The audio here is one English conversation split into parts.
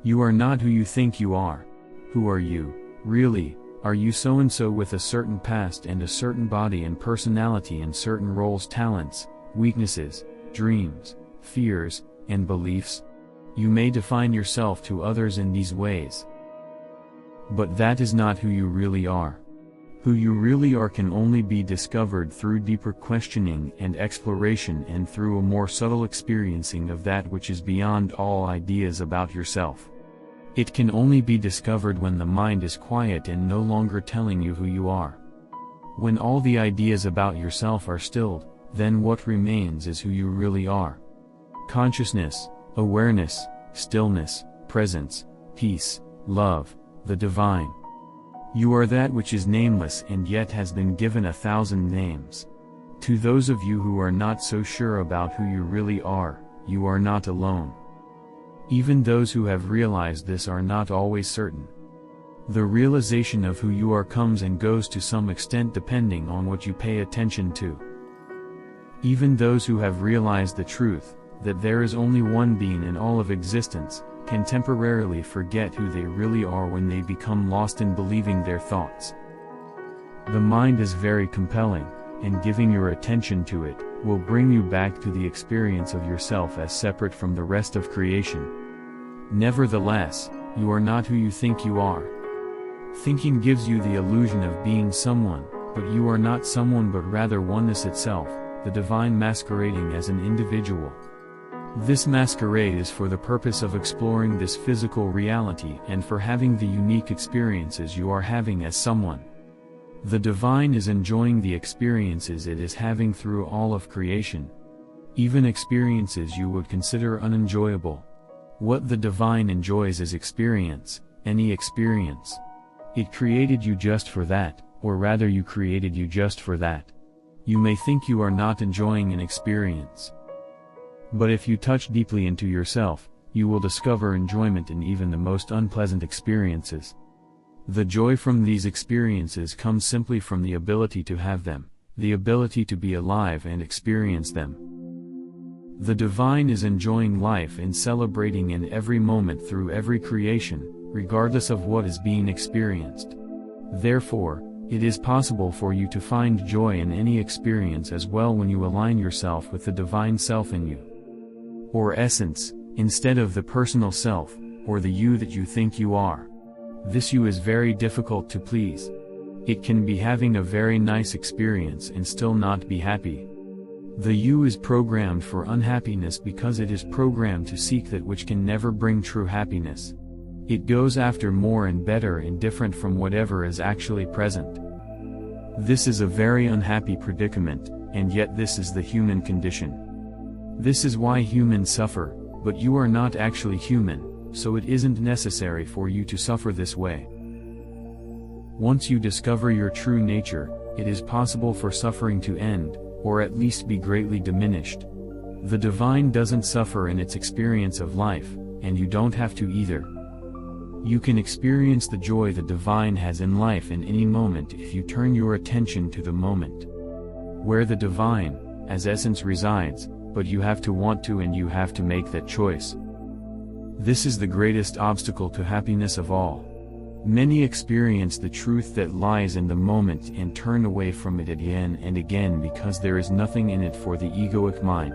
You are not who you think you are. Who are you, really? Are you so-and-so with a certain past and a certain body and personality and certain roles, talents, weaknesses, dreams, fears, and beliefs? You may define yourself to others in these ways. But that is not who you really are. Who you really are can only be discovered through deeper questioning and exploration and through a more subtle experiencing of that which is beyond all ideas about yourself. It can only be discovered when the mind is quiet and no longer telling you who you are. When all the ideas about yourself are stilled, then what remains is who you really are. Consciousness, awareness, stillness, presence, peace, love, the divine. You are that which is nameless and yet has been given 1,000 names. To those of you who are not so sure about who you really are, you are not alone. Even those who have realized this are not always certain. The realization of who you are comes and goes to some extent depending on what you pay attention to. Even those who have realized the truth, that there is only one being in all of existence, can temporarily forget who they really are when they become lost in believing their thoughts. The mind is very compelling, and giving your attention to it will bring you back to the experience of yourself as separate from the rest of creation. Nevertheless, you are not who you think you are. Thinking gives you the illusion of being someone, but you are not someone but rather oneness itself, the divine masquerading as an individual. This masquerade is for the purpose of exploring this physical reality and for having the unique experiences you are having as someone. The divine is enjoying the experiences it is having through all of creation. Even experiences you would consider unenjoyable. What the divine enjoys is experience, any experience. It created you just for that, or rather you created you just for that. You may think you are not enjoying an experience. But if you touch deeply into yourself, you will discover enjoyment in even the most unpleasant experiences. The joy from these experiences comes simply from the ability to have them, the ability to be alive and experience them. The divine is enjoying life and celebrating in every moment through every creation, regardless of what is being experienced. Therefore, it is possible for you to find joy in any experience as well when you align yourself with the divine self in you. Or essence, instead of the personal self, or the you that you think you are. This you is very difficult to please. It can be having a very nice experience and still not be happy. The you is programmed for unhappiness because it is programmed to seek that which can never bring true happiness. It goes after more and better and different from whatever is actually present. This is a very unhappy predicament, and yet this is the human condition. This is why humans suffer, but you are not actually human, so it isn't necessary for you to suffer this way. Once you discover your true nature, it is possible for suffering to end, or at least be greatly diminished. The divine doesn't suffer in its experience of life, and you don't have to either. You can experience the joy the divine has in life in any moment if you turn your attention to the moment where the divine, as essence, resides, but you have to want to and you have to make that choice. This is the greatest obstacle to happiness of all. Many experience the truth that lies in the moment and turn away from it again and again because there is nothing in it for the egoic mind,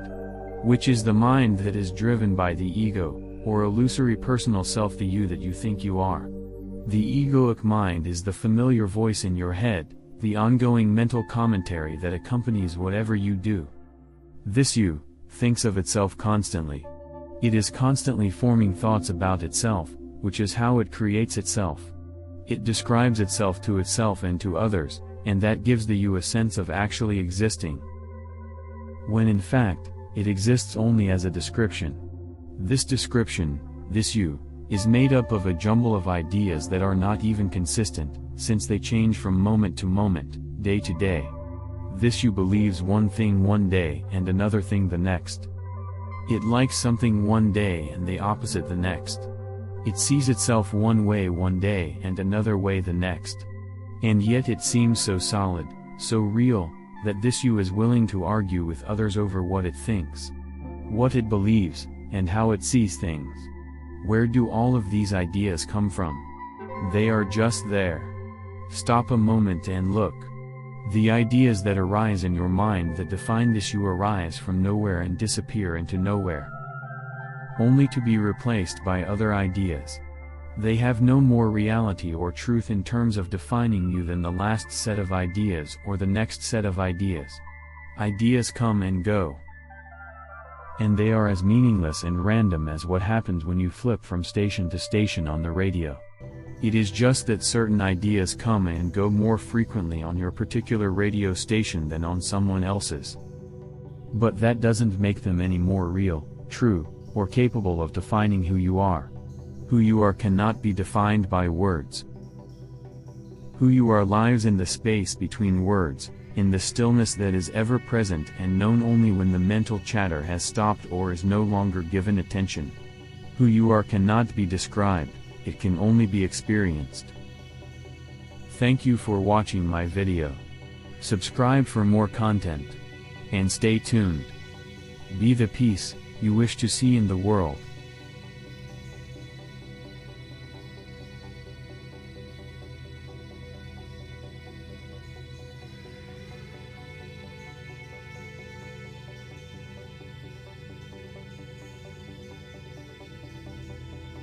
which is the mind that is driven by the ego, or illusory personal self, the you that you think you are. The egoic mind is the familiar voice in your head, the ongoing mental commentary that accompanies whatever you do. This you thinks of itself constantly. It is constantly forming thoughts about itself, which is how it creates itself. It describes itself to itself and to others, and that gives the you a sense of actually existing, when in fact, it exists only as a description. This description, this you, is made up of a jumble of ideas that are not even consistent, since they change from moment to moment, day to day. This you believes one thing one day and another thing the next. It likes something one day and the opposite the next. It sees itself one way one day and another way the next. And yet it seems so solid, so real, that this you is willing to argue with others over what it thinks, what it believes, and how it sees things. Where do all of these ideas come from? They are just there. Stop a moment and look. The ideas that arise in your mind that define this you arise from nowhere and disappear into nowhere, only to be replaced by other ideas. They have no more reality or truth in terms of defining you than the last set of ideas or the next set of ideas. Ideas come and go, and they are as meaningless and random as what happens when you flip from station to station on the radio. It is just that certain ideas come and go more frequently on your particular radio station than on someone else's. But that doesn't make them any more real, true, or capable of defining who you are. Who you are cannot be defined by words. Who you are lives in the space between words, in the stillness that is ever present and known only when the mental chatter has stopped or is no longer given attention. Who you are cannot be described, it can only be experienced. Thank you for watching my video. Subscribe for more content. And stay tuned. Be the peace you wish to see in the world.